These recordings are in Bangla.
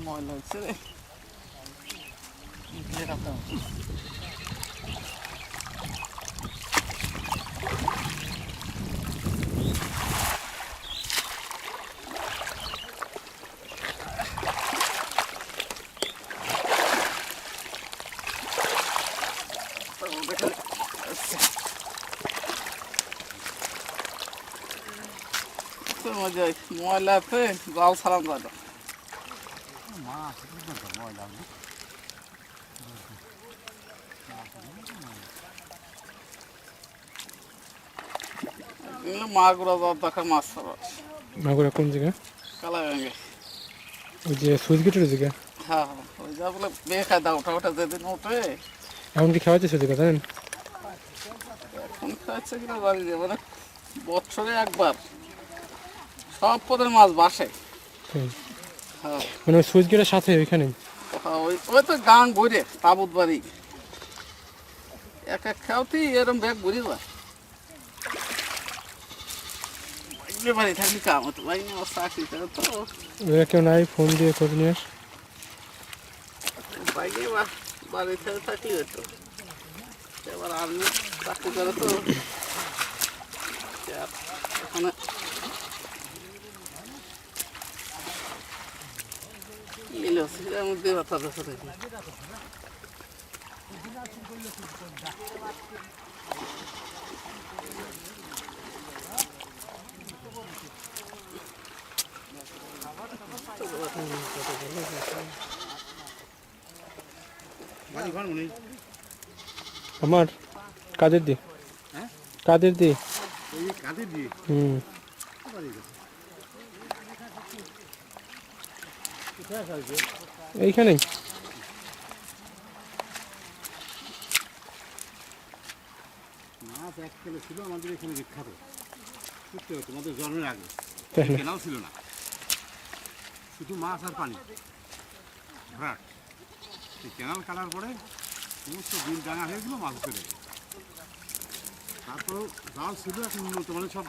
ময়লা হচ্ছে রে ময়লাতে জাল ছাড়ান যায় না মাগুরা যাওয়ার দরকার মাছ ছাড়ার মাগুরা কোন জায়গা কালাগাঙ্গে ওই যে সুইচ গেটের জায়গা হ্যাঁ হ্যাঁ ওই যা বলে বেখা দাও ওঠা ওঠা যেদিন ওঠে এখন কি খাওয়াচ্ছে সুইচ জায়গা জানেন এখন খাচ্ছে কিনা জানি যে মানে বছরে একবার সব পদের মাছ বাসে হ্যাঁ মানে ওই সুইচ গেটের সাথে ওইখানে ওই ওই তো গান ঘুরে তাবুত বাড়ি এক এক খাওয়াতেই এরম ব্যাগ ঘুরে যায় বাড়ি থাকলে কাম হতো ভাই আমার চাকরি করে তো ওরা কেউ নাই ফোন দিয়ে করে নিয়ে আস বাইকে বাড়ি থেকে থাকলে হতো এবার আমি চাকরি করে তো ওখানে মিলে অসুবিধার মধ্যে বাতা দেখা দেখি আমার কাদের দি কাদের দি এইখানেই মাছ এক কিলো ছিল আমাদের এখানে বিখ্যাত সত্যি তোমাদের জন্মের আগে কেনাও ছিল না শুধু মাছ আর পানি ভরাট এই কেনাল কাটার পরে সমস্ত বিল ডাঙা হয়ে গেলো মাছ চলে গেল তারপর জাল ছিল এখন উন্নত মানে সব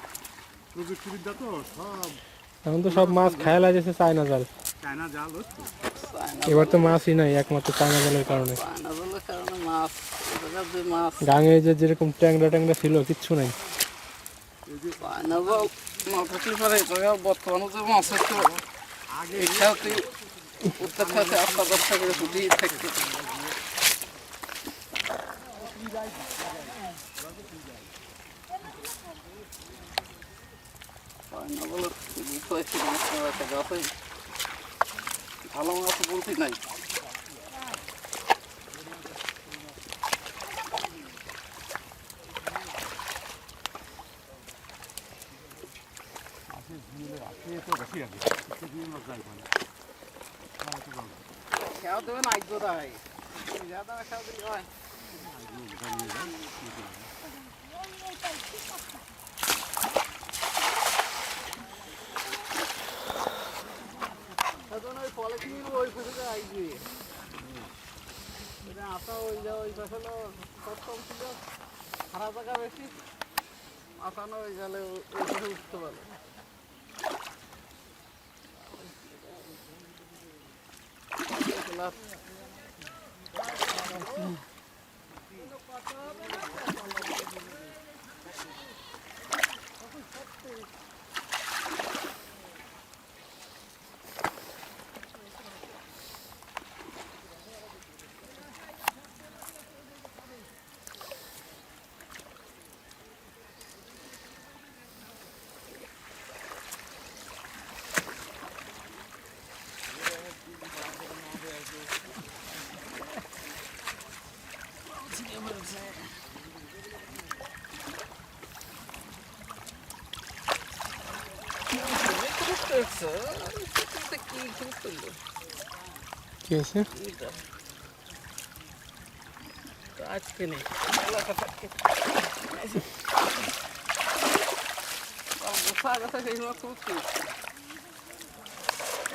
প্রযুক্তিবিদ্যা তো সব এখন তো সব মাছ খায় লাগছে চায়না জাল চায়না জাল হচ্ছে এবার তো মাছই নাই একমাত্র চায়না জালের কারণে মাছ মাছ গাঙে যে যেরকম ট্যাংরা ট্যাংরা ছিল কিচ্ছু নাই চায়না জল না থাকলে পারে বর্তমানে যে মাছ হচ্ছে আগে খেয়াতে উত্তর খেয়াতে 8-10 টাকা করে ছুটি থাকতো ভালো মাছ বলতে নাই খেয়াও দেবে না আইজো তাই খেয়াও দিলে হয় ওই পলিথিন ওই পাশে আইবে আসা ওই যা ওই পাশে কম ছিল খারাপ জায়গা বেশি আসানো ওই গেলে ওই পাশে উঠতে পারে কি আছে আজকে নেই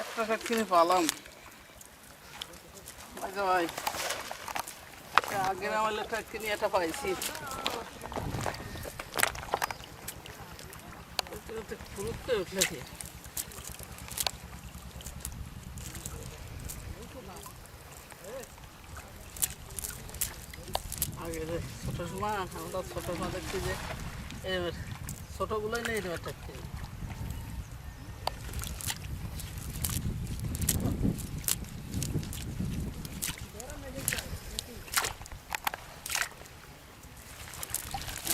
একটা কিনে পালাম ভাই আগের আমার লেখা কিনে এটা পাইছি ফুরুতে উঠলেছে আগে যে ছোট সময় আমরা ছোট সময় দেখছি যে ছোটগুলোই নেই এবার